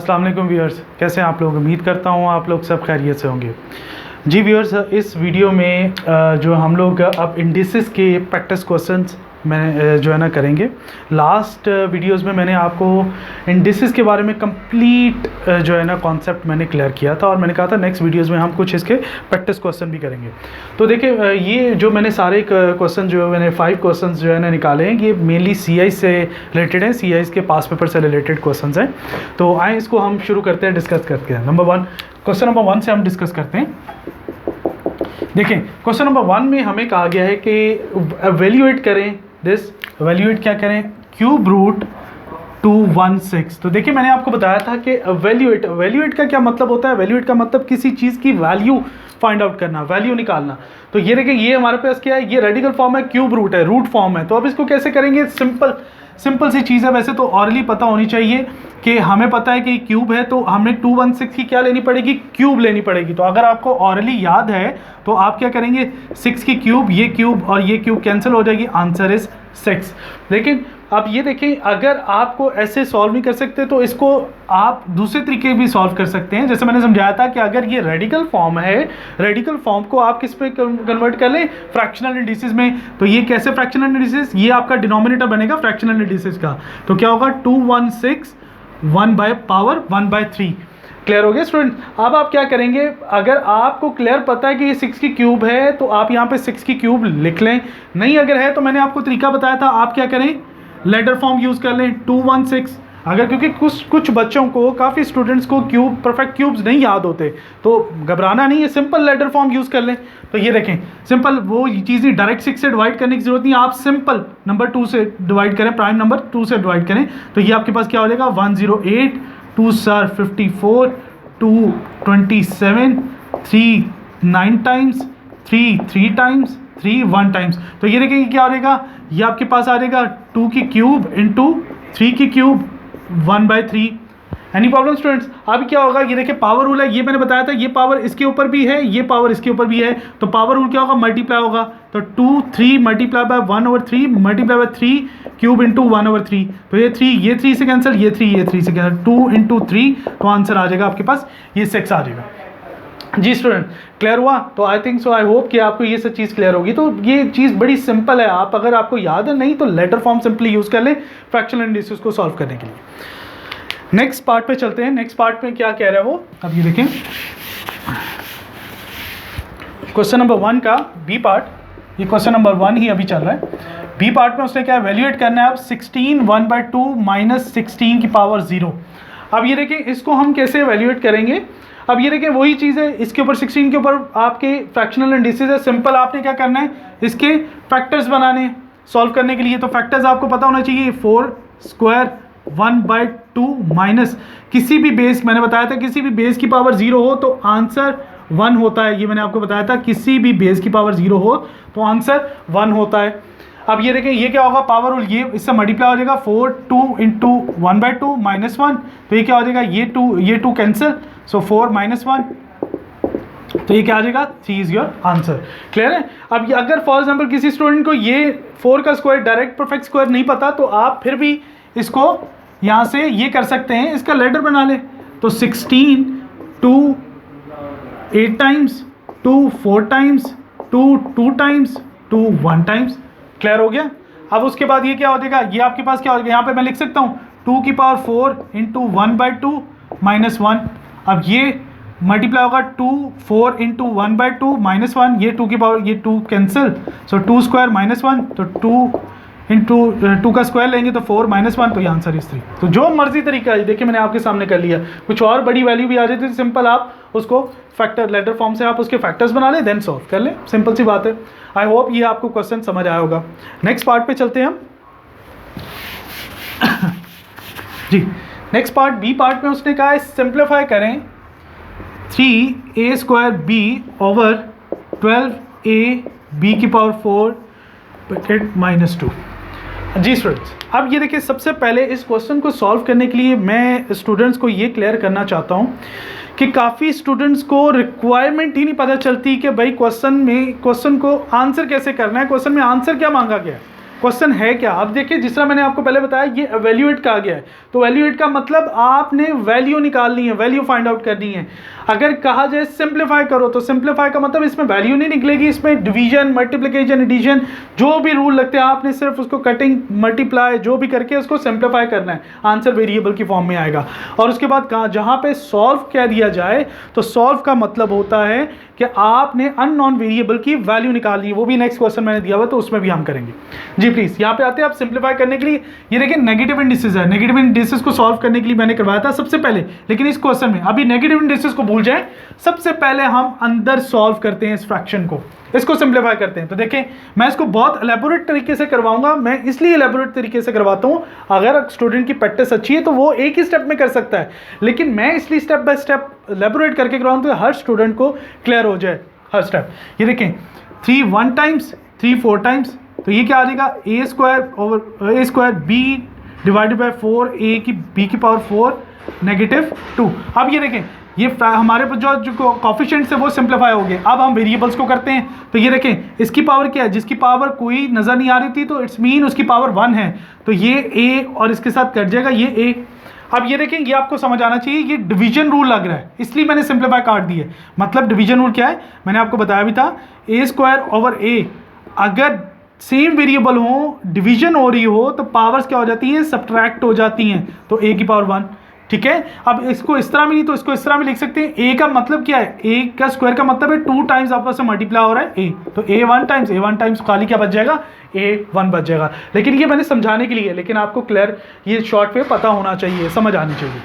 अस्सलाम वालेकुम व्यूअर्स, कैसे हैं आप लोग। उम्मीद करता हूँ आप लोग सब खैरियत से होंगे। जी व्यूअर्स, इस वीडियो में जो हम लोग अब इंडिसेस के प्रैक्टिस क्वेश्चंस में जो है ना करेंगे। लास्ट वीडियोस में मैंने आपको इंडिसेस के बारे में कंप्लीट जो है ना कॉन्सेप्ट मैंने क्लियर किया था और मैंने कहा था नेक्स्ट वीडियोस में हम कुछ इसके प्रैक्टिस क्वेश्चन भी करेंगे। तो देखिए ये जो मैंने सारे क्वेश्चन जो है मैंने 5 क्वेश्चन जो है ना निकाले हैं, ये मेनली CI से रिलेटेड हैं, CI के पास पेपर से रिलेटेड क्वेश्चन हैं। तो आए इसको हम शुरू करते हैं, डिस्कस करते हैं। क्वेश्चन नंबर 1 से हम डिस्कस करते हैं। देखें क्वेश्चन नंबर 1 में हमें कहा गया है कि एवेल्यूएट करें एवेल्यूएट क्या करें, क्यूब रूट 216। तो देखिए मैंने आपको बताया था कि एवेल्यूएट का क्या मतलब होता है। एवेल्यूएट का मतलब किसी चीज़ की वैल्यू फाइंड आउट करना, वैल्यू निकालना। तो ये देखिए ये हमारे पास क्या है, ये रेडिकल फॉर्म है, क्यूब रूट है, रूट फॉर्म है। तो अब इसको कैसे करेंगे, सिंपल सी चीज़ है। वैसे तो ऑरली पता होनी चाहिए कि हमें पता है कि क्यूब है, तो हमें 216 की क्या लेनी पड़ेगी, क्यूब लेनी पड़ेगी। तो अगर आपको ऑरली याद है तो आप क्या करेंगे, 6 की क्यूब, ये क्यूब और ये क्यूब कैंसिल हो जाएगी, आंसर इज 6। लेकिन अब ये देखें, अगर आपको ऐसे सॉल्व नहीं कर सकते तो इसको आप दूसरे तरीके भी सॉल्व कर सकते हैं। जैसे मैंने समझाया था कि अगर ये रेडिकल फॉर्म है, रेडिकल फॉर्म को आप किस पे कन्वर्ट कर लें, फ्रैक्शनल इंडिसेस में। तो ये कैसे फ्रैक्शनल इंडिसेस, ये आपका डिनोमिनेटर बनेगा फ्रैक्शनल इंडिसेस का। तो क्या होगा, 216 1/3। क्लियर हो गया स्टूडेंट। अब आप क्या करेंगे, अगर आपको क्लियर पता है कि ये 6 की क्यूब है तो आप यहाँ पे 6 की क्यूब लिख लें। नहीं अगर है तो मैंने आपको तरीका बताया था, आप क्या करें, लेटर फॉर्म यूज़ कर लें 216। अगर क्योंकि कुछ बच्चों को, काफ़ी स्टूडेंट्स को क्यूब, परफेक्ट क्यूब्स नहीं याद होते, तो घबराना नहीं है, सिंपल लेटर फॉर्म यूज़ कर लें। तो ये देखें सिंपल, वो चीज़ डायरेक्ट 6 से डिवाइड करने की जरूरत नहीं है, आप सिंपल नंबर 2 से डिवाइड करें, प्राइम नंबर 2 से डिवाइड करें। तो ये आपके पास क्या हो जाएगा, 108, 2 सर 54, 2 27, 3 9 टाइम्स, 3 3 टाइम्स, 3 1 टाइम्स। तो ये देखिए क्या हो जाएगा, ये आपके पास आ जाएगा 2 की क्यूब इंटू 3 की क्यूब 1/3। Any problem students. अब क्या होगा, ये देखिए पावर रूल है, ये मैंने बताया था, ये पावर इसके ऊपर भी है, ये पावर इसके ऊपर भी है। तो पावर रूल क्या होगा, मल्टीप्लाई होगा। तो 2 3 multiply by 1/3 multiply by 3 cube into 1/3। तो ये 3 से कैंसिल, ये 3 से कैंसिल, 2 इंटू 3। तो आंसर आ जाएगा आपके पास ये 6 आ जाएगा। जी स्टूडेंट, क्लियर हुआ। तो आई थिंक सो, आई होप कि आपको ये सब चीज़ क्लियर होगी। तो ये चीज़ बड़ी सिंपल है, आप अगर आपको याद है, नहीं तो लेटर फॉर्म सिंपली यूज़ कर लें फ्रैक्शनल इंडिसेस को सॉल्व करने के लिए। नेक्स्ट पार्ट पे चलते हैं। नेक्स्ट पार्ट में क्या कह रहा है वो, अब ये देखें क्वेश्चन नंबर 1 का बी पार्ट, ये क्वेश्चन नंबर 1 ही अभी चल रहा है। बी पार्ट में उसने क्या एवेल्यूएट करना है, अब 16 1/2 माइनस 16 की पावर 0। अब ये देखें इसको हम कैसे एवेल्यूएट करेंगे। अब ये देखें वही चीज़ है, इसके ऊपर 16 के ऊपर आपके फ्रैक्शनल इंडिसेस है। सिंपल आपने क्या करना है, इसके फैक्टर्स बनाने सॉल्व करने के लिए। तो फैक्टर्स आपको पता होना चाहिए, 4 स्क्वायर 1/2 माइनस किसी भी बेस, मैंने बताया था किसी भी बेस की पावर 0 हो तो आंसर 1 होता है। ये मैंने आपको बताया था, किसी भी बेस की पावर 0 हो तो आंसर 1 होता है। अब ये देखें ये क्या होगा, पावर रूल, ये इससे मल्टीप्लाई हो जाएगा, 4 2 इंटू 1/2 माइनस 1। तो ये क्या हो जाएगा, ये 2 कैंसिल, सो 4 माइनस 1। तो ये क्या आ जाएगा, 3 इज योर आंसर। क्लियर है। अब ये अगर फॉर एग्जाम्पल किसी स्टूडेंट को ये 4 का स्क्वायर, डायरेक्ट परफेक्ट स्क्वायर नहीं पता, तो आप फिर भी इसको यहाँ से ये कर सकते हैं, इसका लेटर बना ले। तो 16 2 8 times, 2 4 times, 2 2 times, 2 1 times. Clear हो गया। अब उसके बाद ये क्या हो जाएगा, ये आपके पास क्या हो जाएगा, यहाँ पे मैं लिख सकता हूँ 2 की पावर 4 इंटू 1/2 माइनस 1। अब ये मल्टीप्लाई होगा 2 4 इंटू 1/2 माइनस 1, ये 2 की पावर, ये 2 कैंसिल, सो 2 स्क्वायर माइनस 1। तो 2 इंटू 2 का स्क्वायर लेंगे तो 4 माइनस 1। तो ये आंसर इस 3। तो जो मर्जी तरीका है, देखिए मैंने आपके सामने कर लिया। कुछ और बड़ी वैल्यू भी आ जाती है, सिंपल आप उसको फैक्टर, लेटर फॉर्म से आप उसके फैक्टर्स बना लें, देन सॉल्व कर लें, सिंपल सी बात है। आई होप ये आपको क्वेश्चन समझ आया होगा। नेक्स्ट पार्ट पे चलते हैं हम। जी नेक्स्ट पार्ट, बी पार्ट में उसने कहा है सिंप्लीफाई करें 3a² ओवर 12ab की पावर 4 ब्रैकेट -2। जी स्टूडेंट्स, अब ये देखिए सबसे पहले इस क्वेश्चन को सॉल्व करने के लिए मैं स्टूडेंट्स को ये क्लियर करना चाहता हूँ कि काफ़ी स्टूडेंट्स को रिक्वायरमेंट ही नहीं पता चलती कि भाई क्वेश्चन को आंसर कैसे करना है, क्वेश्चन में आंसर क्या मांगा गया है। क्वेश्चन है क्या। अब देखिए जिस तरह मैंने आपको पहले बताया ये एवेल्यूएट कहा गया है, तो एवेल्यूएट का मतलब आपने वैल्यू निकालनी है, वैल्यू फाइंड आउट करनी है। अगर कहा जाए सिंप्लीफाई करो तो सिंप्लीफाई का मतलब इसमें वैल्यू नहीं निकलेगी, इसमें डिवीजन, मल्टीप्लिकेशन, एडिशन जो भी रूल लगते हैं आपने सिर्फ उसको कटिंग, मल्टीप्लाई जो भी करके उसको सिंप्लीफाई करना है, आंसर वेरिएबल की फॉर्म में आएगा। और उसके बाद कहा जहाँ पे सॉल्व कह दिया जाए तो सॉल्व का मतलब होता है कि आपने अननोन वेरिएबल की वैल्यू निकालनी है, वो भी नेक्स्ट क्वेश्चन मैंने दिया हुआ तो उसमें भी हम करेंगे। जी प्लीज यहाँ पे आते हैं आप सिंप्लीफाई करने के लिए। ये देखिए नेगेटिव इंडिसेस है, नेगेटिव इंडिसेस को सॉल्व करने के लिए मैंने करवाया था सबसे पहले, लेकिन इस क्वेश्चन में अभी नेगेटिव इंडिसेस को भूल जाए, सबसे पहले हम अंदर सॉल्व करते हैं इस फ्रैक्शन को, इसको सिंप्लीफाई करते हैं। तो देखें मैं इसको बहुत एलैबोरेट तरीके से करवाऊंगा, मैं इसलिए एलैबोरेट तरीके से करवाता हूं, अगर स्टूडेंट की प्रैक्टिस अच्छी है तो वो एक ही स्टेप में कर सकता है, लेकिन मैं इसलिए स्टेप बाय स्टेप एलैबोरेट करके करवाऊं तो हर स्टूडेंट को क्लियर हो जाए हर स्टेप। ये देखें 3 1 टाइम्स, 3 4 टाइम्स, तो ये क्या आ जाएगा A square over A square B divided by 4 A की बी की पावर 4 नेगेटिव 2। अब ये देखें ये हमारे पर जो कॉफिशिएंट्स है वो सिंप्लीफाई हो गए। अब हम वेरिएबल्स को करते हैं, तो ये देखें इसकी पावर क्या है, जिसकी पावर कोई नज़र नहीं आ रही थी तो इट्स मीन उसकी पावर 1 है, तो ये ए और इसके साथ कट जाएगा ये ए। अब ये देखें ये आपको समझ आना चाहिए, ये डिवीजन रूल लग रहा है इसलिए मैंने सिंप्लीफाई काट दी है। मतलब डिवीजन रूल क्या है मैंने आपको बताया भी था, ए स्क्वायर ओवर ए, अगर सेम वेरिएबल हो, डिवीजन हो रही हो तो पावर्स क्या हो जाती हैं, सब्ट्रैक्ट हो जाती हैं, तो ए की पावर 1। ठीक है, अब इसको इस तरह में नहीं तो इसको इस तरह में लिख सकते हैं। ए का मतलब क्या है, ए का स्क्वायर का मतलब है 2 टाइम्स आपस में मल्टीप्लाई हो रहा है ए, तो ए 1 टाइम्स खाली क्या बच जाएगा, ए 1 बच जाएगा। लेकिन ये मैंने समझाने के लिए, लेकिन आपको क्लियर ये शॉर्ट पे पता होना चाहिए, समझ आनी चाहिए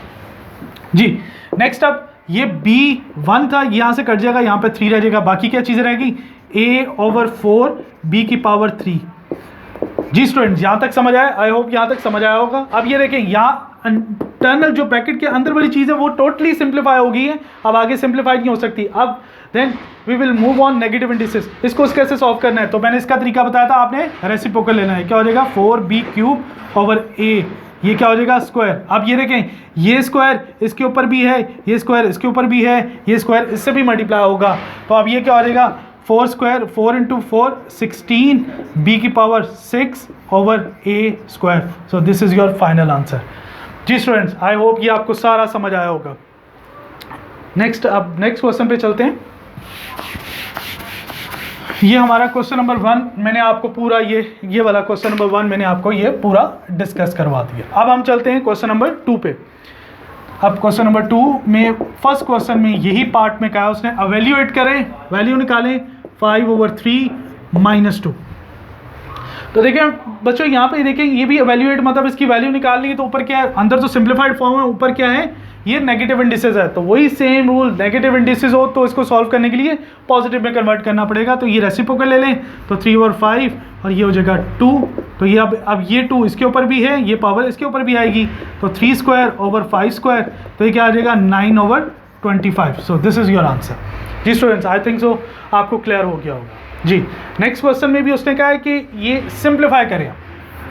जी। नेक्स्ट अब ये b1 था, यहाँ से कट जाएगा, यहाँ पे 3 रह जाएगा, बाकी क्या चीज़ें रहेगी a ओवर 4 b की पावर 3। जी स्टूडेंट्स यहाँ तक समझ आया, आई होप यहाँ तक समझ आया होगा। अब ये देखें यहाँ इंटरनल जो ब्रैकेट के अंदर वाली चीज़ है वो टोटली सिंप्लीफाई हो गई है, अब आगे सिंप्लीफाई नहीं हो सकती। अब then we will move on negative indices, इसको कैसे सॉल्व करना है, तो मैंने इसका तरीका बताया था, आपने रेसिप्रोकल लेना है। क्या हो जाएगा 4b³ ओवर a, ये क्या हो जाएगा स्क्वायर। अब ये देखें ये स्क्वायर इसके ऊपर भी है, ये स्क्वायर इसके ऊपर भी है, ये स्क्वायर इससे भी मल्टीप्लाई होगा, तो अब ये क्या हो जाएगा 4 स्क्वायर 4 इंटू 4 16 b की power 6 over a square. So this is your final answer. जी स्टूडेंट्स आई होप ये आपको सारा समझ आया होगा। नेक्स्ट अब नेक्स्ट क्वेश्चन पे चलते हैं। ये हमारा क्वेश्चन नंबर 1 मैंने आपको पूरा ये वाला क्वेश्चन नंबर 1 मैंने आपको ये पूरा डिस्कस करवा दिया। अब हम चलते हैं क्वेश्चन नंबर 2 पे। अब क्वेश्चन नंबर 2 में फर्स्ट क्वेश्चन में यही पार्ट में कहा उसने एवेल्यूएट करें, वैल्यू निकालें 5 ओवर 3 माइनस 2। तो देखिए बच्चों यहाँ पे देखें ये भी एवेल्यूएट मतलब इसकी वैल्यू निकालनी है, तो ऊपर क्या है, अंदर तो सिंप्लीफाइड फॉर्म है, ऊपर क्या है ये नेगेटिव इंडिसेस है, तो वही सेम रूल, नेगेटिव इंडिसेस हो तो इसको सॉल्व करने के लिए पॉजिटिव में कन्वर्ट करना पड़ेगा। तो ये रेसिप्रोकल ले लें तो 3 ओवर 5 और ये हो जाएगा 2, तो ये अब ये 2 इसके ऊपर भी है, ये पावर इसके ऊपर भी आएगी, तो 3 स्क्वायर ओवर 5 स्क्वायर, तो ये क्या आ जाएगा 9 over 25। So this is your answer. जी स्टूडेंट्स आई थिंक सो आपको क्लियर हो गया होगा। जी नेक्स्ट क्वेश्चन में भी उसने कहा है कि ये सिंप्लीफाई करें,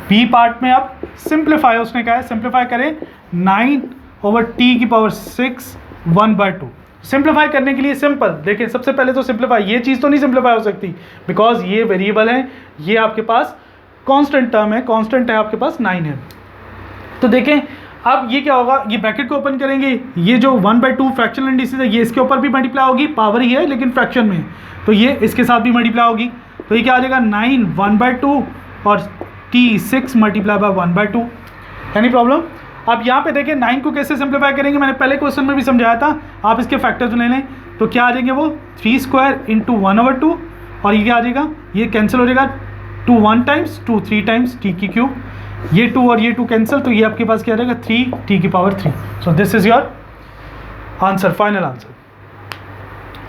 बी पार्ट में आप सिंप्लीफाई उसने कहा है सिंप्लीफाई करें 9 ओवर t की पावर 6 1/2। सिंप्लीफाई करने के लिए सिंपल देखिए सबसे पहले तो सिंप्लीफाई, ये चीज़ तो नहीं सिंप्लीफाई हो सकती बिकॉज ये वेरिएबल है, ये आपके पास कांस्टेंट टर्म है, कांस्टेंट है आपके पास 9 है। तो देखें अब ये क्या होगा, ये ब्रैकेट को ओपन करेंगे, ये जो 1/2 फ्रैक्शनल इंडिसेस है ये इसके ऊपर भी मल्टीप्लाई होगी, पावर ही है लेकिन फ्रैक्शन में, तो ये इसके साथ भी मल्टीप्लाई होगी, तो ये क्या आ जाएगा 9 1/2 और t 6 multiply by 1/2। Any problem. अब यहाँ पे देखें 9 को कैसे सिंप्लीफाई करेंगे, मैंने पहले क्वेश्चन में भी समझाया था, आप इसके फैक्टर्स ले लें तो क्या आ जाएंगे वो 3 स्क्वायर इंटू 1/2 और ये क्या आ जाएगा, ये कैंसिल हो जाएगा 2 1 टाइम्स 2 3 टाइम्स t की क्यूब, ये 2 और ये 2 कैंसिल, तो ये आपके पास क्या आ जाएगा 3 t की power 3। So this is your answer, final answer.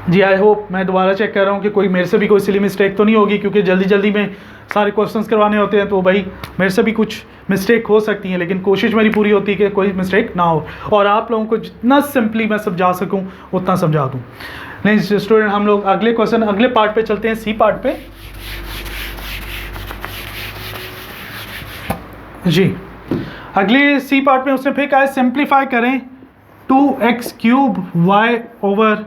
जी आई होप, मैं दोबारा चेक कर रहा हूँ कि कोई मेरे से भी कोई सिली मिस्टेक तो नहीं होगी, क्योंकि जल्दी जल्दी में सारे क्वेश्चंस करवाने होते हैं तो भाई मेरे से भी कुछ मिस्टेक हो सकती है, लेकिन कोशिश मेरी पूरी होती है कि कोई मिस्टेक ना हो और आप लोगों को जितना सिंपली मैं समझा सकूँ उतना समझा दूँ। नहीं स्टूडेंट हम लोग अगले क्वेश्चन अगले पार्ट पे चलते हैं, सी पार्ट पे। जी अगले सी पार्ट में उसने फिर कहा है सिंप्लीफाई करें 2x³ y over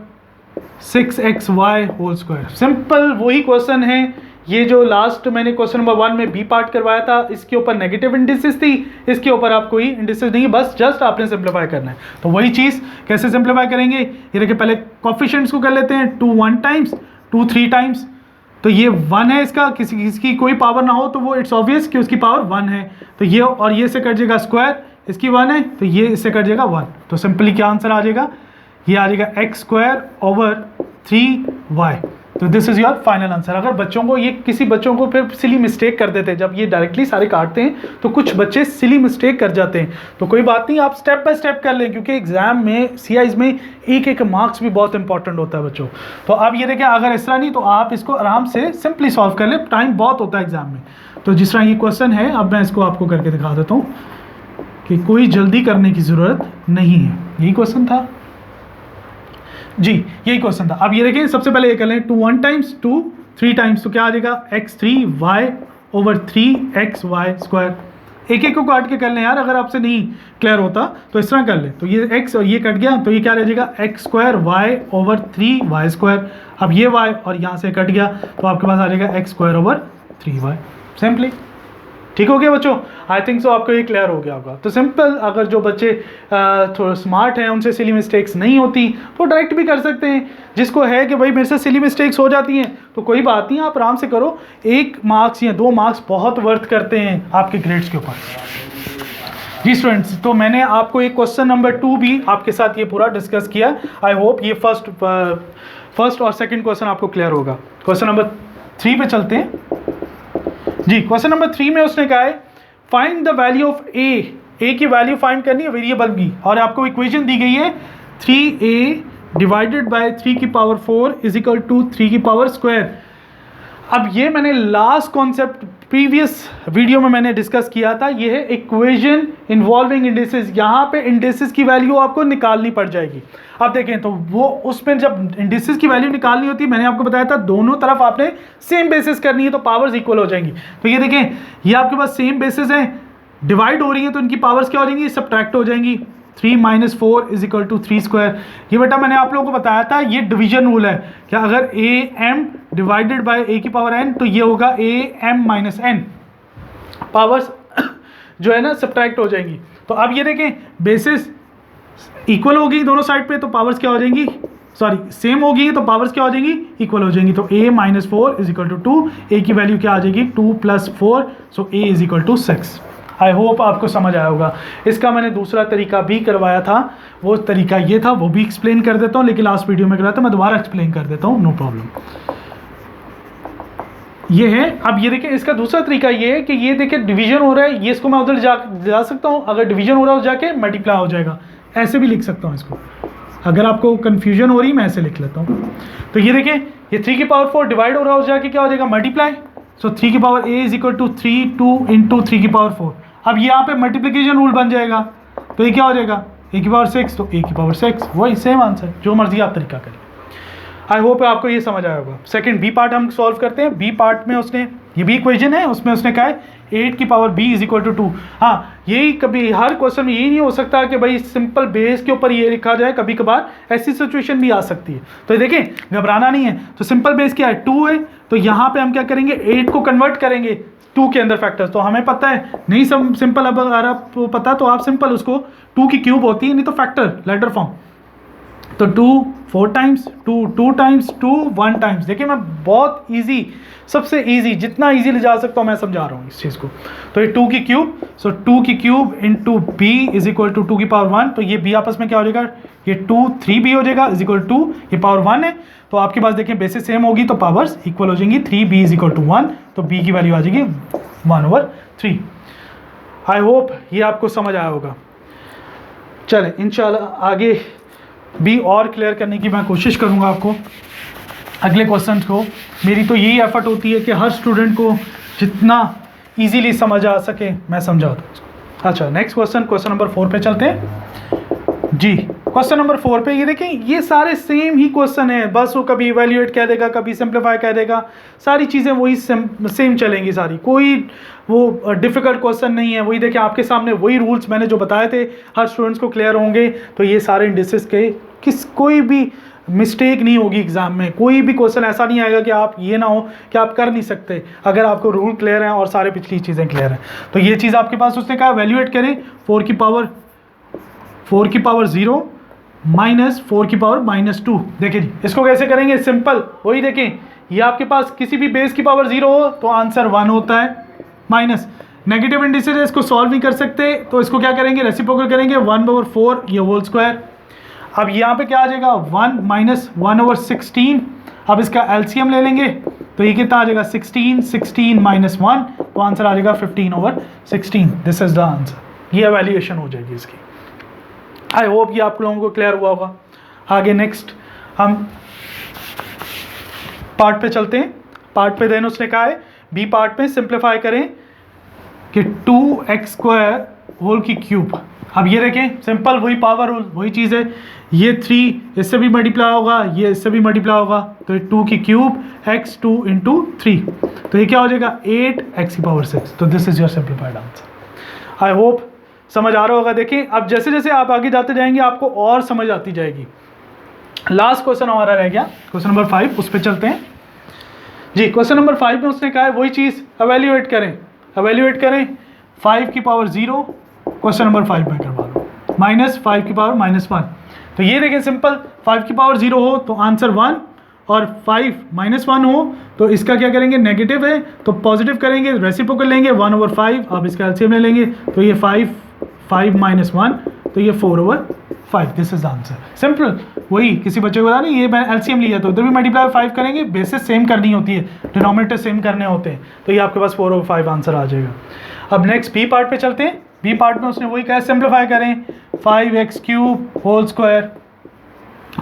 6xy whole square. Simple वही क्वेश्चन है, ये जो लास्ट मैंने क्वेश्चन नंबर 1 में बी पार्ट करवाया था, इसके ऊपर नेगेटिव इंडिसेस थी, इसके ऊपर आप कोई इंडिसेस नहीं, बस जस्ट आपने सिंप्लीफाई करना है। तो वही चीज़ कैसे सिंप्लीफाई करेंगे, ये देखिए पहले कोफिशिएंट्स को कर लेते हैं, 2 1 टाइम्स, 2 3 टाइम्स, तो ये 1 है, इसका किसी कोई पावर ना हो तो वो इट्स ऑब्वियस कि उसकी पावर 1 है, तो ये और ये से कट जाएगा स्क्वायर, इसकी 1 है तो ये इससे कट जाएगा 1, तो सिंपली क्या आंसर आ जाएगा, ये आ जाएगा x स्क्वायर ओवर 3y। तो this is your final answer. अगर बच्चों को ये किसी बच्चों को फिर सिली मिस्टेक कर देते हैं, जब ये डायरेक्टली सारे काटते हैं तो कुछ बच्चे सिली मिस्टेक कर जाते हैं, तो कोई बात नहीं, आप स्टेप बाय स्टेप कर लें, क्योंकि एग्जाम में सीआईज में एक एक मार्क्स भी बहुत इंपॉर्टेंट होता है बच्चों। तो अब ये देखें, अगर इस तरह नहीं तो आप इसको आराम से सिंपली सॉल्व कर लें, टाइम बहुत होता है एग्जाम में। तो जिस तरह ये क्वेश्चन है, अब मैं इसको आपको करके दिखा देता हूँ कि कोई जल्दी करने की ज़रूरत नहीं है। यही क्वेश्चन था जी, यही क्वेश्चन था। अब ये देखिए, सबसे पहले ये कर लें, 2 1 टाइम्स 2 3 टाइम्स, तो क्या आ जाएगा x3y ओवर 3xy स्क्वायर। एक एक को काट के कर लें यार, अगर आपसे नहीं क्लियर होता तो इस तरह कर लें, तो ये x और ये कट गया, तो ये क्या रह जाएगा x square y over 3y square. अब ये y और यहाँ से कट गया तो आपके पास आ जाएगा x square over 3y, simply. ठीक हो गया बच्चों, आई थिंक सो आपको ये क्लियर हो गया होगा। तो सिंपल, अगर जो बच्चे थोड़ा स्मार्ट हैं, उनसे सिली मिस्टेक्स नहीं होती तो डायरेक्ट भी कर सकते हैं। जिसको है कि भाई मेरे से सिली मिस्टेक्स हो जाती हैं तो कोई बात नहीं, आप आराम से करो, 1 मार्क्स या 2 मार्क्स बहुत वर्थ करते हैं आपके ग्रेड्स के ऊपर। जी स्टूडेंट्स, तो मैंने आपको एक क्वेश्चन नंबर 2 भी आपके साथ ये पूरा डिस्कस किया। आई होप ये फर्स्ट और सेकेंड क्वेश्चन आपको क्लियर होगा। क्वेश्चन नंबर 3 पे चलते हैं जी। क्वेश्चन नंबर 3 में उसने कहा है फाइंड द वैल्यू ऑफ ए की वैल्यू फाइंड करनी है वेरिएबल बी, और आपको इक्वेशन दी गई है 3a डिवाइडेड बाय 3 की पावर 4 इज इक्वल टू 3 की पावर स्क्वायर। अब ये मैंने लास्ट कॉन्सेप्ट प्रीवियस वीडियो में मैंने डिस्कस किया था, ये है इक्वेशन इन्वॉल्विंग इंडिसेस। यहाँ पे इंडिसेस की वैल्यू आपको निकालनी पड़ जाएगी। अब देखें तो वो उसमें जब इंडिसेस की वैल्यू निकालनी होती है, मैंने आपको बताया था दोनों तरफ आपने सेम बेसिस करनी है तो पावर्स इक्वल हो जाएंगी। तो ये देखें, ये आपके पास सेम बेसिस हैं, डिवाइड हो रही है तो इनकी पावर्स क्या हो जाएंगी, सब्ट्रैक्ट हो जाएंगी। 3 - 4 इज इक्वल टू 3 स्क्वायर। ये बेटा मैंने आप लोगों को बताया था, ये डिवीजन रूल है कि अगर am डिवाइडेड बाय a की पावर n तो ये होगा am - n, पावर्स जो है ना सब्ट्रैक्ट हो जाएंगी। तो अब ये देखें, बेसिस इक्वल होगी दोनों साइड पे तो पावर्स क्या हो जाएंगी, सॉरी सेम होगी तो पावर्स क्या हो जाएंगी, इक्वल हो जाएंगी। तो a - 4 is equal to 2, a की वैल्यू क्या आ जाएगी 2 + 4, सो a is equal to 6। I hope आपको समझ आया होगा। इसका मैंने दूसरा तरीका भी करवाया था, वो तरीका ये था, वो भी एक्सप्लेन कर देता हूँ, लेकिन लास्ट वीडियो में कराया था, मैं दोबारा एक्सप्लेन कर देता हूँ, नो प्रॉब्लम। ये है, अब ये देखिए इसका दूसरा तरीका ये है कि ये देखिए डिवीजन हो रहा है, ये इसको मैं उधर जा सकता हूँ, अगर डिवीजन हो रहा हो जाके मल्टीप्लाई हो जाएगा, ऐसे भी लिख सकता हूँ इसको। अगर आपको कन्फ्यूजन हो रही मैं ऐसे लिख लेता हूँ। तो ये देखिए, ये 3 की पावर 4 डिवाइड हो रहा हो जाके क्या हो जाएगा मल्टीप्लाई, सो 3 की power a is equal to 3 2 into 3 की पावर 4। अब यहाँ पे मल्टीप्लिकेशन रूल बन जाएगा, तो ये क्या हो जाएगा a की पावर 6, तो a की पावर 6, वही सेम आंसर, जो मर्जी आप तरीका करें। आई होप आपको ये समझ आया होगा। सेकंड बी पार्ट हम सॉल्व करते हैं। बी पार्ट में उसने, ये भी इक्वेशन है, उसमें उसने कहा है 8 की power b is equal to 2। हाँ, यही कभी हर क्वेश्चन में यही नहीं हो सकता कि भाई सिंपल बेस के ऊपर ये लिखा जाए, कभी कभार ऐसी सिचुएशन भी आ सकती है। तो देखें, घबराना नहीं है। तो सिंपल बेस क्या है 2 है, तो यहाँ पे हम क्या करेंगे 8 को कन्वर्ट करेंगे 2 के अंदर फैक्टर्स, तो हमें पता है नहीं सब सिंपल, अब अगर आपको पता तो आप सिंपल उसको 2 की क्यूब होती है, नहीं तो फैक्टर लेटर फॉर्म, तो 2 4 टाइम्स 2 2 टाइम्स 2 1 टाइम्स। देखिए मैं बहुत इजी, सबसे इजी, जितना इजी ले जा सकता हूँ मैं समझा रहा हूँ इस चीज़ को। तो ये 2 की क्यूब, सो 2 की cube into b is equal to 2 की पावर 1, तो ये b आपस में क्या हो जाएगा, ये 2 3b हो जाएगा इज इक्वल टू, ये पावर 1 है, तो आपके पास देखिए बेसिस सेम होगी तो पावर्स इक्वल हो जाएंगी। 3b इज इक्वल टू 1, तो b की वैल्यू आ जाएगी 1/3। आई होप ये आपको समझ आया होगा। चले इंशाल्लाह आगे भी और क्लियर करने की मैं कोशिश करूंगा आपको अगले क्वेश्चन को। मेरी तो यही एफर्ट होती है कि हर स्टूडेंट को जितना इजीली समझ आ सके मैं समझा दूँ। अच्छा, नेक्स्ट क्वेश्चन नंबर 4 पे चलते हैं जी। क्वेश्चन नंबर 4 पे ये देखें, ये सारे सेम ही क्वेश्चन है, बस वो कभी इवैल्यूएट कह देगा, कभी सिंप्लीफाई कह देगा, सारी चीज़ें वही सेम चलेंगी सारी, कोई वो डिफ़िकल्ट क्वेश्चन नहीं है। वही देखिए आपके सामने वही रूल्स मैंने जो बताए थे हर स्टूडेंट्स को क्लियर होंगे। तो ये सारे इंडिसेस के कोई भी मिस्टेक नहीं होगी एग्जाम में, कोई भी क्वेश्चन ऐसा नहीं आएगा कि आप ये ना हो कि आप कर नहीं सकते, अगर आपको रूल क्लियर है और सारे पिछली चीज़ें क्लियर हैं। तो ये चीज़ आपके पास उसने कहा वैल्यूएट करें 4 की पावर 0 माइनस 4 की पावर -2। देखिए जी इसको कैसे करेंगे, सिंपल वही देखें, ये आपके पास किसी भी बेस की पावर 0 हो तो आंसर 1 होता है, माइनस नेगेटिव इंडिसेस है इसको सॉल्व नहीं कर सकते तो इसको क्या करेंगे, रेसिप्रोकल करेंगे 1/4 ये होल स्क्वायर। अब यहाँ पे क्या आ जाएगा 1 माइनस 1/16। अब इसका एलसीएम ले लेंगे तो ये कितना आ जाएगा 16 माइनस 1 तो आंसर आ जाएगा 15/16। दिस इज द आंसर, ये वैल्यूएशन हो जाएगी इसकी। आई होप ये आप लोगों को क्लियर हुआ होगा। आगे नेक्स्ट हम पार्ट पे चलते हैं। पार्ट पे देन उसने कहा है बी पार्ट में सिंप्लीफाई करें कि 2x² होल की क्यूब। अब ये देखें सिंपल वही पावर रूल वही चीज़ है, ये 3 इससे भी मल्टीप्लाई होगा, ये इससे भी मल्टीप्लाई होगा तो ये 2 की क्यूब x2 × 3 तो ये क्या हो जाएगा 8x⁶। तो this is your simplified answer. I hope समझ आ रहा होगा। देखिए अब जैसे जैसे आप आगे जाते जाएंगे आपको और समझ आती जाएगी। लास्ट क्वेश्चन हमारा रह गया क्वेश्चन नंबर 5, उस पर चलते हैं जी। क्वेश्चन नंबर 5 में उसने कहा है वही चीज़ एवेल्यूएट करें 5 की पावर 0 क्वेश्चन नंबर 5 में करवा लो माइनस 5 की पावर -1। तो ये देखें सिंपल 5 की पावर 0 हो तो आंसर 1 और 5 -1 हो तो इसका क्या करेंगे, नेगेटिव है तो पॉजिटिव करेंगे, रेसिप्रोकल लेंगे 1/5। अब इसका एलसीएम ले लेंगे तो ये 5 -1 तो ये 4/5। दिस इज आंसर, सिंपल वही। किसी बच्चे को बता नहीं ये मैं एलसीएम लिया तो उधर भी मल्टीप्लाई 5 करेंगे, बेसिस सेम करनी होती है, डिनोमिनेटर सेम करने होते हैं तो ये आपके पास 4/5 आंसर आ जाएगा। अब नेक्स्ट बी पार्ट पे चलते हैं। बी पार्ट में उसने वही कहा सिंप्लीफाई करें 5x³ होल स्क्वायर।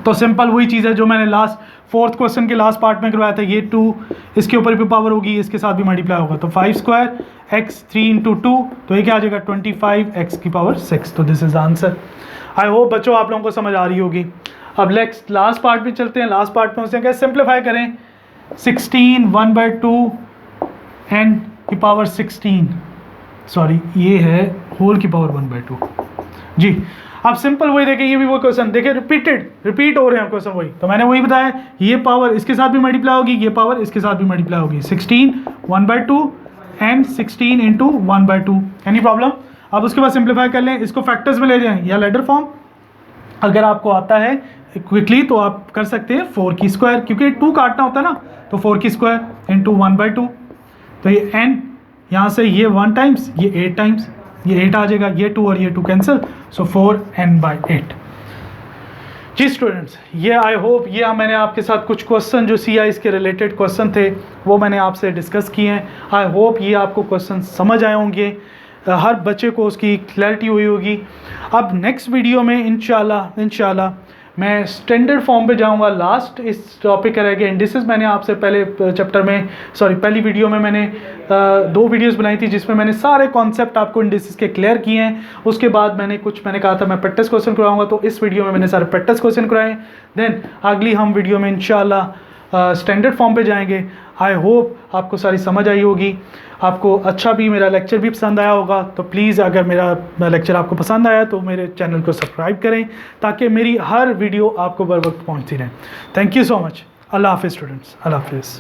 तो सिंपल वही चीज़ है जो मैंने लास्ट 4th क्वेश्चन के लास्ट पार्ट में करवाया था, ये 2 इसके ऊपर भी पावर होगी, इसके साथ भी मल्टीप्लाई होगा तो 5² x3 × 2 तो ये क्या आ जाएगा 25x⁶। तो this is answer. I hope बच्चों आप लोगों को समझ आ रही होगी। अब नेक्स्ट लास्ट पार्ट पे चलते हैं। लास्ट पार्ट में उसने क्या सिंप्लीफाई करें 16 1/2 n की पावर 16 सॉरी ये है होल की पावर 1/2 जी। अब सिंपल वही देखें, ये भी वो क्वेश्चन देखें रिपीट हो रहे हैं क्वेश्चन वही। तो मैंने वही बताया ये पावर इसके साथ भी मल्टीप्लाई होगी, ये पावर इसके साथ भी मल्टीप्लाई होगी 16 1/2 एंड 16 × 1/2। Any problem? अब उसके बाद सिंप्लीफाई कर लें, इसको फैक्टर्स में ले जाएं या लेटर फॉर्म अगर आपको आता है क्विकली तो आप कर सकते हैं 4 की स्क्वायर, क्योंकि 2 काटना होता है ना तो 4 की स्क्वायर × 1/2 तो ये n यहाँ से ये 1 टाइम्स ये 8 टाइम्स ये 8 आ जाएगा, ये 2 और ये 2 कैंसिल सो 4n/8। जी स्टूडेंट्स ये आई होप ये मैंने आपके साथ कुछ क्वेश्चन जो CIs के रिलेटेड क्वेश्चन थे वो मैंने आपसे डिस्कस किए हैं। आई होप ये आपको क्वेश्चन समझ आए होंगे, हर बच्चे को उसकी क्लैरिटी हुई होगी। अब नेक्स्ट वीडियो में इंशाल्लाह मैं स्टैंडर्ड फॉर्म पे जाऊंगा। लास्ट इस टॉपिक का रह गया इंडिसेस। मैंने आपसे पहले चैप्टर में पहली वीडियो में मैंने 2 वीडियोस बनाई थी जिसमें मैंने सारे कॉन्सेप्ट आपको इंडिसेस के क्लियर किए हैं। उसके बाद मैंने कहा था मैं प्रैक्टिस क्वेश्चन करवाऊंगा, तो इस वीडियो में मैंने सारे प्रैक्टिस क्वेश्चन कराए। देन अगली हम वीडियो में इंशाल्लाह स्टैंडर्ड फॉर्म पे जाएंगे। आई होप आपको सारी समझ आई होगी, आपको अच्छा भी मेरा लेक्चर भी पसंद आया होगा। तो प्लीज़ अगर मेरा लेक्चर आपको पसंद आया तो मेरे चैनल को सब्सक्राइब करें ताकि मेरी हर वीडियो आपको बर वक्त पहुँचती रहे। Thank you so much. अल्लाह हाफिज़ स्टूडेंट्स, अल्लाह हाफिज़।